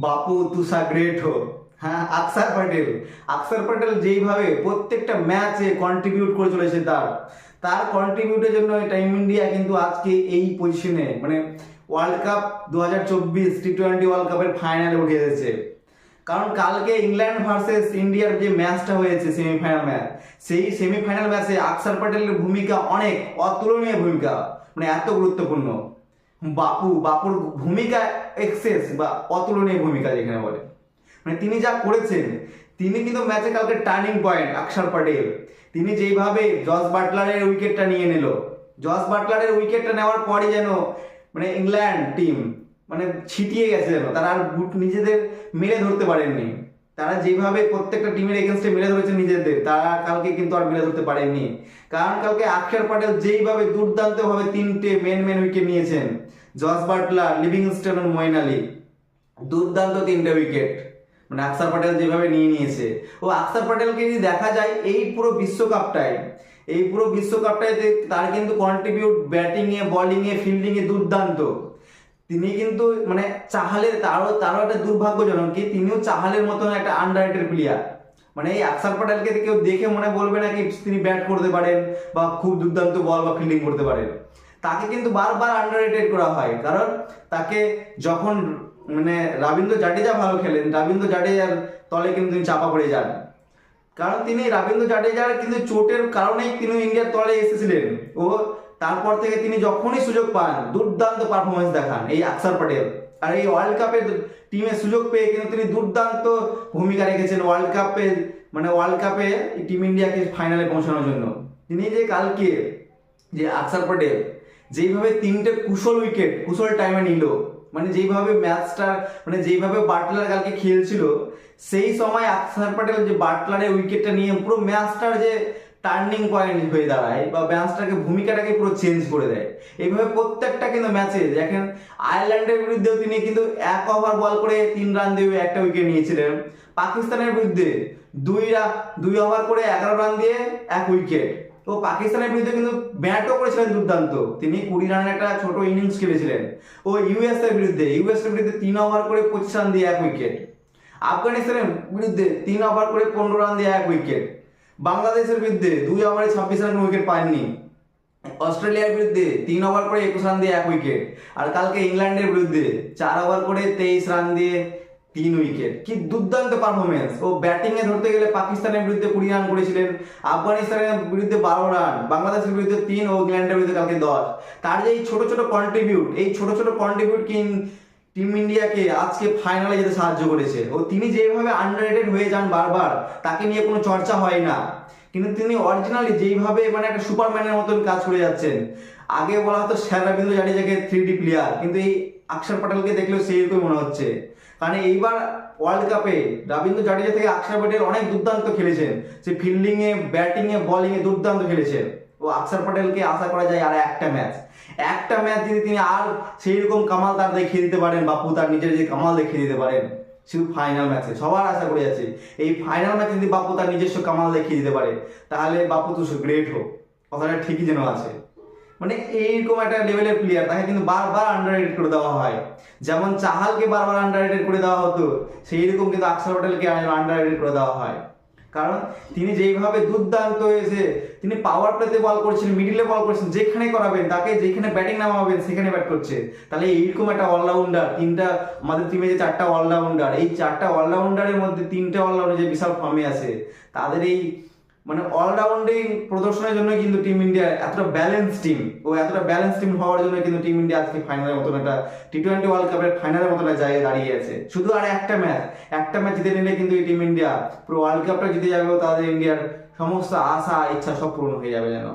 বাপু Tusha great হো। হ্যাঁ, আকসার প্যাটেল যেইভাবে প্রত্যেকটা ম্যাচে কন্ট্রিবিউট করে চলেছে, তার তার কন্ট্রিবিউটের জন্য টিম ইন্ডিয়া কিন্তু আজকে এই পজিশনে, মানে ওয়ার্ল্ড কাপ 2024 টি-20 ওয়ার্ল্ড কাপের ফাইনালে উঠে এসেছে। কারণ কালকে ইংল্যান্ড ভার্সেস ইন্ডিয়ার যে ম্যাচটা হয়েছে সেমিফাইনাল ম্যাচ, সেই সেমিফাইনাল ম্যাচে আকসার প্যাটেলের ভূমিকা অনেক অতুলনীয় ভূমিকা, মানে এত গুরুত্বপূর্ণ। বাপুর ভূমিকা এক্সেস বা অতুলনীয় ভূমিকা যেখানে বলে, মানে তিনি যা করেছেন, তিনি কিন্তু ম্যাচে কালকে টার্নিং পয়েন্ট আকসার প্যাটেল। তিনি যেইভাবে জস বাটলারের উইকেটটা নিয়ে নিল, জস বাটলারের উইকেটটা নেওয়ার পরই যেন মানে ইংল্যান্ড টিম মানে ছিটিয়ে গেছে, যেন তারা আর নিজেদের মেলে ধরতে পারেননি। তারা যেভাবে প্রত্যেকটা টিমের এগেনস্টে মেলে ধরেছে নিজেদের, তারা কালকে কিন্তু আর মেলে ধরতে পারেননি। কারণ কালকে আকসার প্যাটেল যেইভাবে দুর্দান্তভাবে তিনটে মেন উইকেট নিয়েছেন, Jos Buttler, Livingstone, Moeen Ali, দুর্দান্ত তিনটে উইকেট মানে আকসার প্যাটেল যেভাবে নিয়ে নিয়েছে। ও আকসার প্যাটেলকে যদি দেখা যায় এই পুরো বিশ্বকাপটায় তার কিন্তু কন্ট্রিবিউট ব্যাটিংয়ে, বোলিংয়ে, ফিল্ডিংয়ে দুর্দান্ত। তিনি কিন্তু মানে তারও একটা দুর্ভাগ্যজনক কি, তিনিও চাহালের মতন একটা আন্ডাররেটেড প্লেয়ার। মানে এই আকসার প্যাটেলকে কেউ দেখে মনে বলবে না কি তিনি ব্যাট করতে পারেন বা খুব দুর্দান্ত বল বা ফিল্ডিং করতে পারেন। তাকে কিন্তু বারবার আন্ডাররেটেড করা হয়, কারণ তাকে যখন মানে রবীন্দ্র জাডেজা ভালো খেলেন, রবীন্দ্র জাডেজার তলে কিন্তু তিনি চাপা পড়ে যান। কারণ তিনি রবীন্দ্র জাডেজার কিন্তু চোটের কারণেই তিনি ইন্ডিয়ার তলে এসেছিলেন। ও তারপর থেকে তিনি যখনই সুযোগ পান দুর্দান্ত পারফরমেন্স দেখান এই আকসার প্যাটেল। আর এই ওয়ার্ল্ড কাপে টিমে সুযোগ পেয়ে কিন্তু তিনি দুর্দান্ত ভূমিকা রেখেছেন ওয়ার্ল্ড কাপে টিম ইন্ডিয়াকে ফাইনালে পৌঁছানোর জন্য। তিনি যে কালকে যে আকসার প্যাটেল যেইভাবে তিনটে কুশল টাইমে নিল, মানে যেইভাবে ম্যাচটা মানে যেইভাবে বাটলার কালকে খেলছিল, সেই সময় আকসার প্যাটেল যে বাটলারের উইকেটটা নিয়ে পুরো ম্যাচটার যে টার্নিং পয়েন্ট হয়ে দাঁড়ায় বা ম্যাচটাকে ভূমিকাটাকে পুরো চেঞ্জ করে দেয়। এইভাবে প্রত্যেকটা কিন্তু ম্যাচে দেখেন, আয়ারল্যান্ডের বিরুদ্ধেও তিনি কিন্তু 1 ওভার বল করে 3 রান দিয়ে একটা উইকেট নিয়েছিলেন। পাকিস্তানের বিরুদ্ধে 2 ওভার করে 11 রান দিয়ে 1 উইকেট। তো পাকিস্তানের বিরুদ্ধে কিন্তু ব্যাটও করেছিলেন দুর্দান্ত, তিনি 20 রানের একটা ছোট ইনিংস খেলেছিলেন। ও ইউএস এর বিরুদ্ধে 3 ওভার করে 25 রান দিয়ে 1 উইকেট। আফগানিস্তানের বিরুদ্ধে 3 ওভার করে 15 রান দিয়ে 1 উইকেট। বাংলাদেশের বিরুদ্ধে 2 ওভারে 26 রান উইকেট পাননি। অস্ট্রেলিয়ার বিরুদ্ধে 3 ওভার করে 21 রান দিয়ে 1 উইকেট। আর কালকে ইংল্যান্ডের বিরুদ্ধে 4 ওভার করে 23 রান দিয়ে 3 উইকেট। কি দুর্দান্ত পারফরমেন্স! ও ব্যাটিং এ ধরতে গেলে পাকিস্তানের বিরুদ্ধে 20 রান করেছিলেন, আফগানিস্তানের বিরুদ্ধে 12 রান, বাংলাদেশের বিরুদ্ধে 3 ও ইংল্যান্ডের বিরুদ্ধে কালকে 10। তার যে এই ছোট ছোট কন্ট্রিবিউট টিম ইন্ডিয়াকে আজকে ফাইনালে যেতে সাহায্য করেছে। ও তিনি যেভাবে আন্ডাররেটেড হয়ে যান বারবার, তাকে নিয়ে কোনো চর্চা হয় না, কিন্তু তিনি অরিজিনালি যেইভাবে মানে একটা সুপারম্যানের মতন কাজ করে যাচ্ছেন। আগে বলা হতো স্যার রবীন্দ্র জাডেজাকে 3D প্লেয়ার, কিন্তু এই আকসার প্যাটেলকে দেখলেও সেইরকম মনে হচ্ছে। কারণ এইবার ওয়ার্ল্ড কাপে রবীন্দ্র জাডেজা থেকে আকসার প্যাটেল অনেক দুর্দান্ত খেলেছেন, সে ফিল্ডিংয়ে, ব্যাটিংয়ে, বোলিংয়ে দুর্দান্ত খেলেছেন। ও আকসার প্যাটেলকে আশা করা যায় আর একটা ম্যাচ যদি তিনি আর সেই রকম কামাল তার দেখিয়ে দিতে পারেন, বাপু তার নিজের যে কামাল দেখিয়ে দিতে পারেন, শুধু ফাইনাল ম্যাচে সবার আশা করে যাচ্ছে এই ফাইনাল ম্যাচে যদি বাপু তার নিজস্ব কামাল দেখিয়ে দিতে পারে, তাহলে বাপু তো গ্রেট হোক, কথাটা ঠিকই যেন আছে। মানে এইরকম একটা লেভেলের প্লেয়ার, তাকে কিন্তু বারবার আন্ডাররেটেড করে দেওয়া হয়। যেমন চাহালকে বারবার আন্ডাররেটেড করে দেওয়া হতো, সেই রকম কিন্তু আকসার প্যাটেলকে আন্ডাররেটেড করে দেওয়া হয়। কারণ তিনি যেইভাবে দুর্দান্ত হয়েছে, তিনি পাওয়ার প্লেতে বল করছেন, মিডিলে বল করছেন, যেখানে করাবেন তাকে, যেখানে ব্যাটিং নামাবেন সেখানে ব্যাট করছে। তাহলে এইরকম একটা অলরাউন্ডার, আমাদের টিমে যে 4টা অলরাউন্ডার, এই 4টা অলরাউন্ডারের মধ্যে 3টে অলরাউন্ডার যে বিশাল ফর্মে আছে, তাদের এই মানে অলরাউন্ডিং প্রদর্শনের জন্য কিন্তু টিম ইন্ডিয়া এতটা ব্যালেন্স টিম হওয়ার জন্য কিন্তু টিম ইন্ডিয়া আজকে ফাইনালের মতন একটা টি-20 ওয়ার্ল্ড কাপের ফাইনালের মতন একটা জায়গায় দাঁড়িয়ে আছে। শুধু আর একটা ম্যাচ জিতে নিলে কিন্তু এই টিম ইন্ডিয়া পুরো ওয়ার্ল্ড কাপটা জিতে যাবে, তাদের ইন্ডিয়ার সমস্ত আশা ইচ্ছা সব পূরণ হয়ে যাবে যেন।